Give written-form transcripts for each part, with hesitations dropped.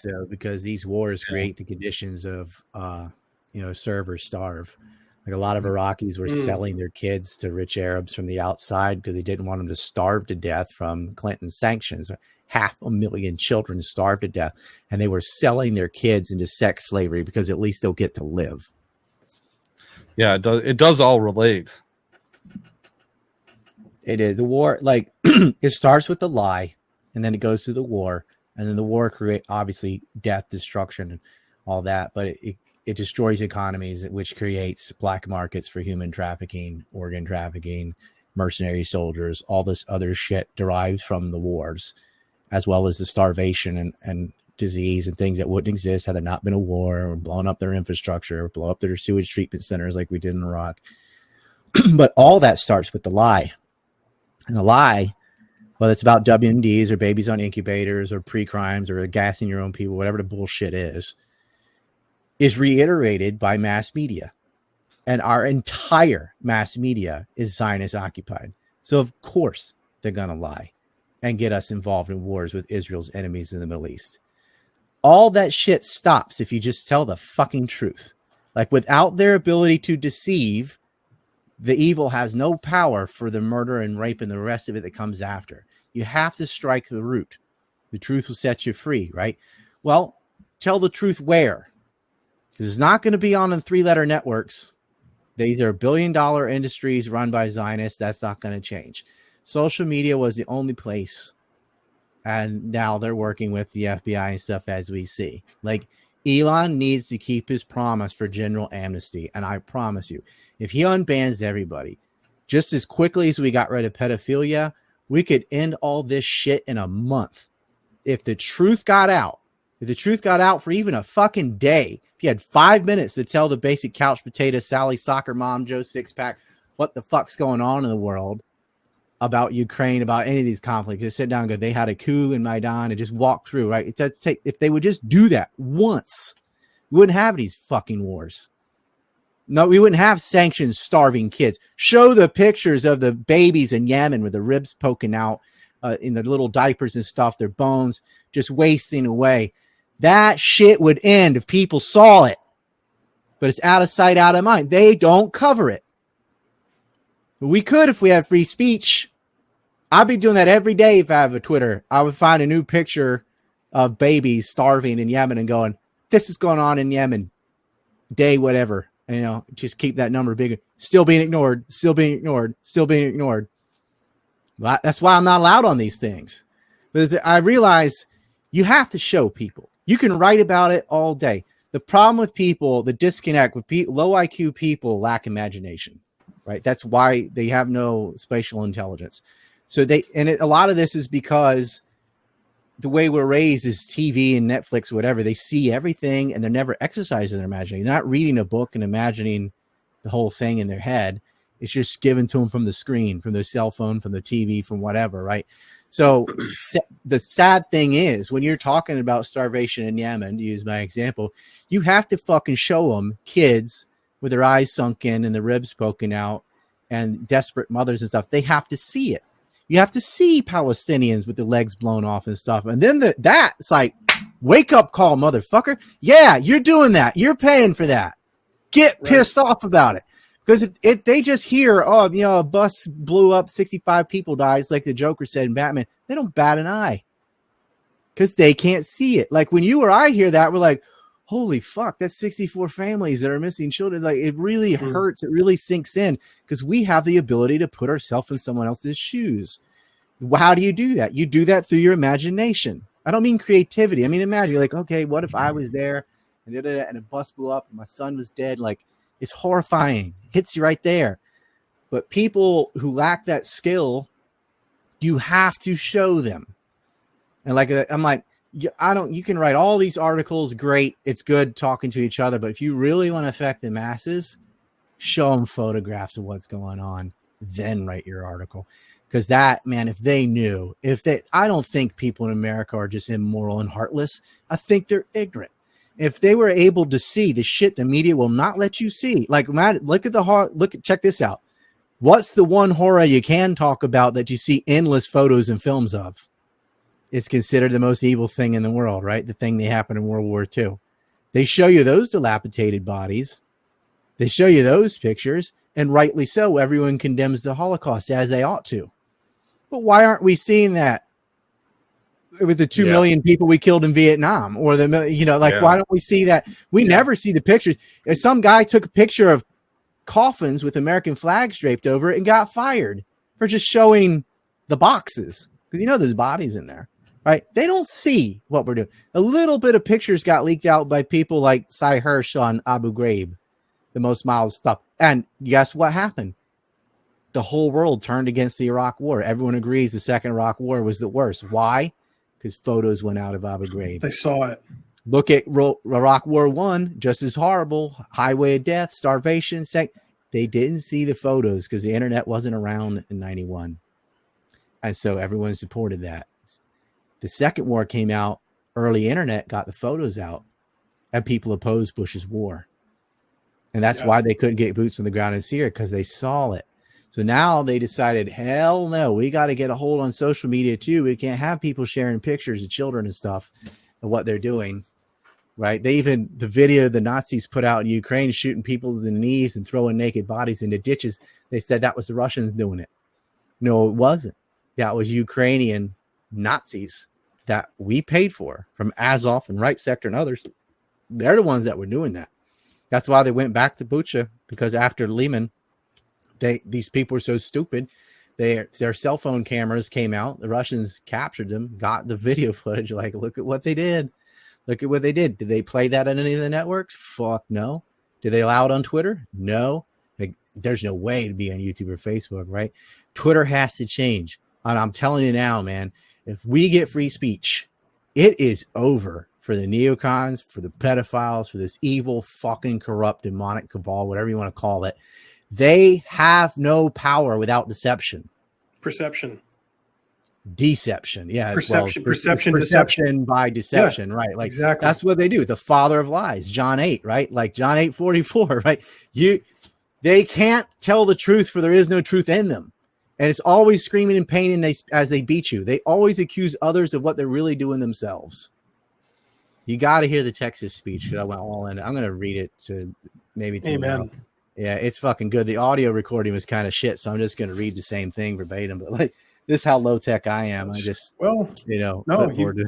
so because these wars create the conditions of, serve or starve. Like a lot of Iraqis were selling their kids to rich Arabs from the outside because they didn't want them to starve to death from Clinton's sanctions. 500,000 children starved to death, and they were selling their kids into sex slavery because at least they'll get to live. Yeah, it does all relate. It is the war. Like it starts with the lie, and then it goes to the war, and then the war create obviously death, destruction, and all that. But it destroys economies, which creates black markets for human trafficking, organ trafficking, mercenary soldiers. All this other shit derives from the wars, as well as the starvation and disease and things that wouldn't exist had there not been a war, or blown up their infrastructure, or blow up their sewage treatment centers like we did in Iraq. But all that starts with the lie. And the lie, whether it's about WMDs or babies on incubators or pre-crimes or gassing your own people, whatever the bullshit is reiterated by mass media. And our entire mass media is Zionist occupied. So of course they're going to lie and get us involved in wars with Israel's enemies in the Middle East. All that shit stops if you just tell the fucking truth. Like without their ability to deceive, the evil has no power for the murder and rape and the rest of it that comes after. You have to strike the root. The truth will set you free, right? Well, tell the truth where? Because it's not going to be on the 3-letter networks. These are billion-dollar industries run by Zionists. That's not going to change. Social media was the only place. And now they're working with the FBI and stuff as we see. Like, Elon needs to keep his promise for general amnesty. And I promise you, if he unbans everybody, just as quickly as we got rid of pedophilia, we could end all this shit in a month. If the truth got out, for even a fucking day, if you had 5 minutes to tell the basic couch potato, Sally, soccer mom, Joe Sixpack, what the fuck's going on in the world about Ukraine, about any of these conflicts, just sit down and go, they had a coup in Maidan and just walk through, right? If they would just do that once, we wouldn't have these fucking wars. No, we wouldn't have sanctions, starving kids. Show the pictures of the babies in Yemen with the ribs poking out in their little diapers and stuff, their bones just wasting away. That shit would end if people saw it. But it's out of sight, out of mind. They don't cover it. We could if we had free speech. I'd be doing that every day if I have a Twitter. I would find a new picture of babies starving in Yemen and going, this is going on in Yemen. Day whatever. Just keep that number bigger. Still being ignored. Still being ignored. Still being ignored. Well, that's why I'm not allowed on these things. Because I realize you have to show people. You can write about it all day. The problem with people, the disconnect with low IQ people lack imagination. Right. That's why they have no spatial intelligence. So a lot of this is because the way we're raised is TV and Netflix, whatever. They see everything and they're never exercising their imagination. They're not reading a book and imagining the whole thing in their head. It's just given to them from the screen, from their cell phone, from the TV, from whatever. Right. So the sad thing is when you're talking about starvation in Yemen, to use my example, you have to fucking show them kids with their eyes sunk in and the ribs poking out and desperate mothers and stuff. They have to see it. You have to see Palestinians with their legs blown off and stuff. And then it's like, wake up call, motherfucker. Yeah, you're doing that. You're paying for that. Get pissed off about it. Because if they just hear, a bus blew up, 65 people died, it's like the Joker said in Batman, they don't bat an eye. Because they can't see it. Like when you or I hear that, we're like, holy fuck, that's 64 families that are missing children. Like it really hurts. It really sinks in because we have the ability to put ourselves in someone else's shoes. How do you do that? You do that through your imagination. I don't mean creativity. I mean, imagine like, okay, what if I was there and a bus blew up and my son was dead? Like it's horrifying. It hits you right there. But people who lack that skill, you have to show them. And like, I'm like, you can write all these articles. Great. It's good talking to each other. But if you really want to affect the masses, show them photographs of what's going on, then write your article. Because that, man, if they knew, I don't think people in America are just immoral and heartless. I think they're ignorant. If they were able to see the shit the media will not let you see, like, man, check this out. What's the one horror you can talk about that you see endless photos and films of? It's considered the most evil thing in the world, right? The thing that happened in World War II. They show you those dilapidated bodies. They show you those pictures, and rightly so. Everyone condemns the Holocaust, as they ought to. But why aren't we seeing that with the 2 million people we killed in Vietnam? Or why don't we see that? We never see the pictures. If some guy took a picture of coffins with American flags draped over it and got fired for just showing the boxes, because there's bodies in there. Right? They don't see what we're doing. A little bit of pictures got leaked out by people like Sy Hersh on Abu Ghraib, the most mild stuff. And guess what happened? The whole world turned against the Iraq War. Everyone agrees the second Iraq War was the worst. Why? Because photos went out of Abu Ghraib. They saw it. Look at Iraq War I, just as horrible. Highway of death, starvation. They didn't see the photos because the internet wasn't around in 91. And so everyone supported that. The second war came out, early internet got the photos out, and people opposed Bush's war. And that's why they couldn't get boots on the ground in Syria, because they saw it. So now they decided, hell no, we got to get a hold on social media too. We can't have people sharing pictures of children and stuff of what they're doing, right? The video the Nazis put out in Ukraine, shooting people to the knees and throwing naked bodies into ditches, they said that was the Russians doing it. No, it wasn't. That was Ukrainian Nazis that we paid for from Azov and Right Sector and others. They're the ones that were doing that. That's why they went back to Bucha, because after Lehman, these people were so stupid. Their cell phone cameras came out. The Russians captured them, got the video footage. Like, look at what they did. Look at what they did. Did they play that on any of the networks? Fuck no. Did they allow it on Twitter? No. Like, there's no way to be on YouTube or Facebook, right? Twitter has to change. And I'm telling you now, man, if we get free speech, it is over for the neocons, for the pedophiles, for this evil, fucking corrupt, demonic cabal, whatever you want to call it. They have no power without deception. Perception. Deception. Yeah. Perception. Perception by deception. Yeah, right. Like, exactly. That's what they do. The father of lies, John 8, right? Like John 8:44, right? They can't tell the truth, for there is no truth in them. And it's always screaming and pain as they beat you. They always accuse others of what they're really doing themselves. You got to hear the Texas speech, because I went all in. I'm going to read it to maybe tomorrow. Amen. Yeah, it's fucking good. The audio recording was kind of shit, so I'm just going to read the same thing verbatim. But like, this is how low tech I am. I just, no, you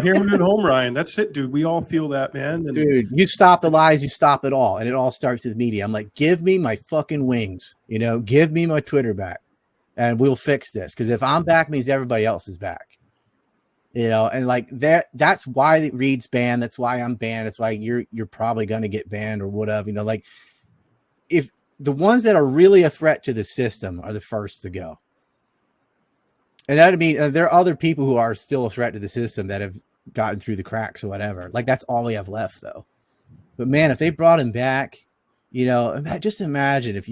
hear me at home, Ryan. That's it, dude. We all feel that, man. And dude, you stop the lies, you stop it all, and it all starts with media. I'm like, give me my fucking wings, give me my Twitter back, and we'll fix this. Because if I'm back, means everybody else is back. And like that's why Reed's banned. That's why I'm banned. It's why you're probably going to get banned or whatever. Like, if the ones that are really a threat to the system are the first to go. And that, I mean, there are other people who are still a threat to the system that have gotten through the cracks or whatever. Like, that's all we have left, though. But man, if they brought him back, just imagine if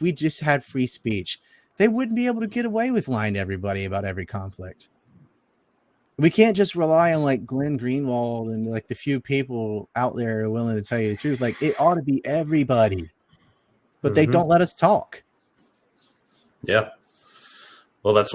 we just had free speech, they wouldn't be able to get away with lying to everybody about every conflict. We can't just rely on like Glenn Greenwald and like the few people out there who are willing to tell you the truth. Like, it ought to be everybody, but they don't let us talk. Yeah. Well, that's